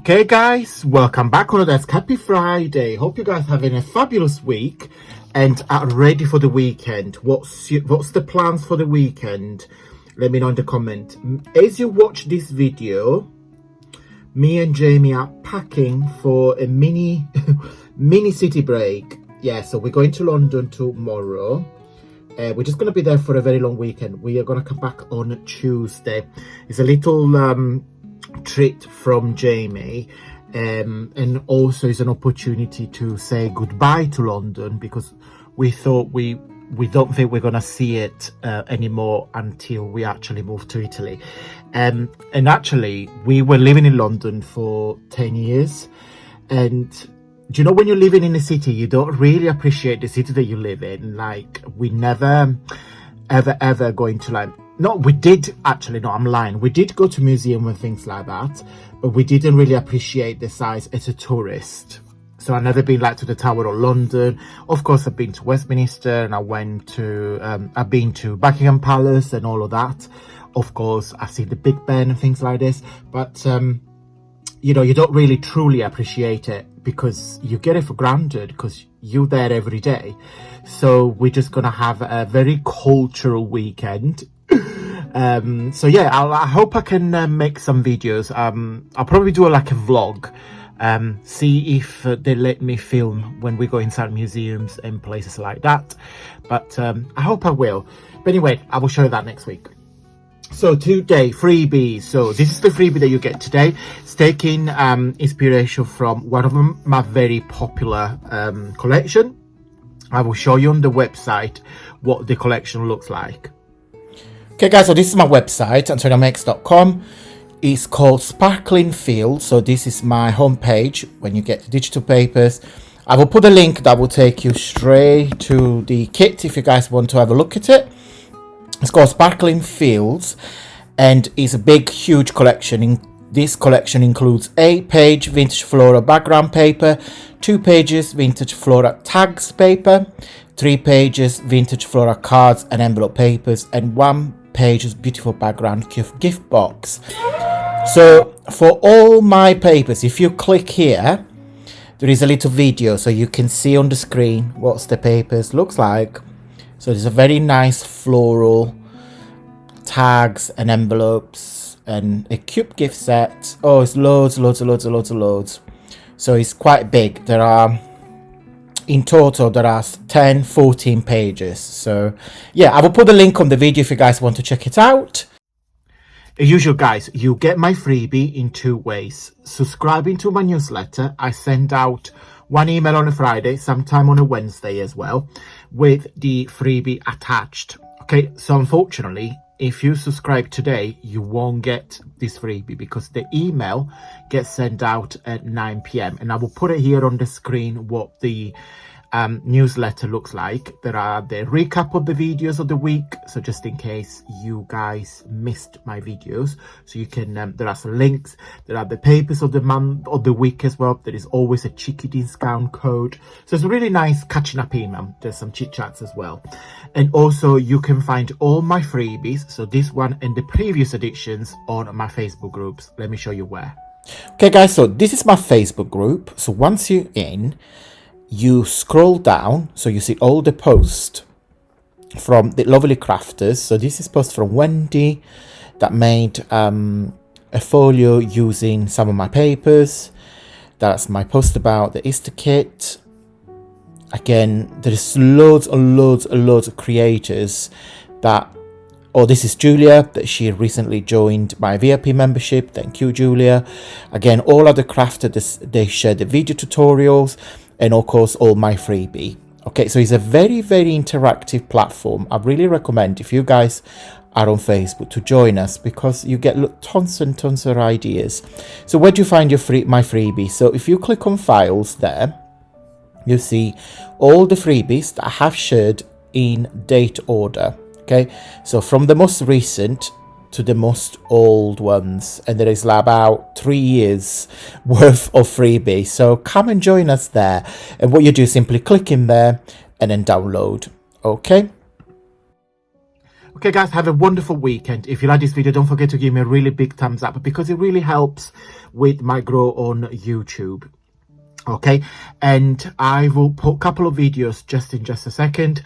Okay guys, welcome back on this Happy Friday. Hope you guys having a fabulous week and are ready for the weekend. What's the plans for the weekend? Let me know in the comment. As you watch this video, me and Jamie are packing for a mini city break. Yeah, so we're going to London tomorrow. We're just going to be there for a very long weekend. We are going to come back on Tuesday. It's a little treat from Jamie, and also is an opportunity to say goodbye to London, because we thought we don't think we're gonna see it anymore until we actually move to Italy. And actually we were living in London for 10 years, and do you know, when you're living in a city, you don't really appreciate the city that you live in. Like, we never ever going to, like, no, we did actually, no, I'm lying. We did go to museum and things like that, but we didn't really appreciate the size as a tourist. So I've never been like to the Tower of London. Of course, I've been to Westminster, and I've been to Buckingham Palace and all of that. Of course, I've seen the Big Ben and things like this, but you know, you don't really truly appreciate it because you get it for granted because you're there every day. So we're just gonna have a very cultural weekend. So yeah, I hope I can make some videos. I'll probably do like a vlog, see if they let me film when we go inside museums and places like that, but I hope I will. But anyway, I will show you that next week. So today, freebies. So this is the freebie that you get today. It's taking inspiration from one of my very popular collection. I will show you on the website what the collection looks like. Okay guys, so this is my website, antoniomex.com. It's called Sparkling Field. So this is my homepage when you get the digital papers. I will put a link that will take you straight to the kit if you guys want to have a look at it. It's called Sparkling Fields, and it's a big, huge collection. This collection includes 8-page vintage flora background paper, 2 pages vintage flora tags paper, 3 pages vintage flora cards and envelope papers, and 1 page's beautiful background gift box. So for all my papers, if you click here, there is a little video so you can see on the screen what the papers looks like. So there's a very nice floral tags and envelopes and a cute gift set. Oh, it's loads. So it's quite big. There are, in total, there are 14 pages. So yeah, I will put the link on the video if you guys want to check it out. As usual guys, you get my freebie in 2 ways. Subscribing to my newsletter. I send out 1 email on a Friday, sometime on a Wednesday as well, with the freebie attached. Okay, so unfortunately, if you subscribe today, you won't get this freebie because the email gets sent out at 9 p.m. and I will put it here on the screen what the newsletter looks like. There are the recap of the videos of the week, so just in case you guys missed my videos, so you can there are some links. There are the papers of the month, of the week as well. There is always a cheeky discount code, so it's a really nice catching up email. There's some chit chats as well, and also you can find all my freebies, so this one and the previous editions, on my Facebook groups. Let me show you where. Okay guys, so this is my Facebook group. So once you're in, you scroll down, so you see all the posts from the lovely crafters. So this is post from Wendy that made a folio using some of my papers. That's my post about the Easter kit. Again, there's loads of creators that, oh, this is Julia, that she recently joined my VIP membership. Thank you, Julia. Again, all other crafters, they share the video tutorials, and of course all my freebie. Okay, so it's a very interactive platform. I really recommend, if you guys are on Facebook, to join us, because you get tons and tons of ideas. So where do you find your my freebie? So if you click on files there, you see all the freebies that I have shared in date order. Okay, so from the most recent to the most old ones, and there is about 3 years worth of freebies. So come and join us there, and what you do is simply click in there and then download. Okay, Okay guys, have a wonderful weekend. If you like this video, don't forget to give me a really big thumbs up because it really helps with my grow on YouTube. Okay, and I will put a couple of videos in just a second,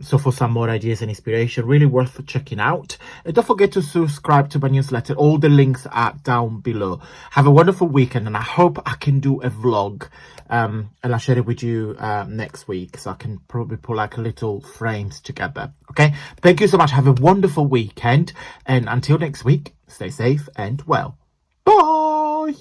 so for some more ideas and inspiration, really worth checking out. And don't forget to subscribe to my newsletter. All the links are down below. Have a wonderful weekend, and I hope I can do a vlog, and I'll share it with you next week, so I can probably put like a little frames together. Okay, thank you so much. Have a wonderful weekend, and until next week, stay safe and well. Bye.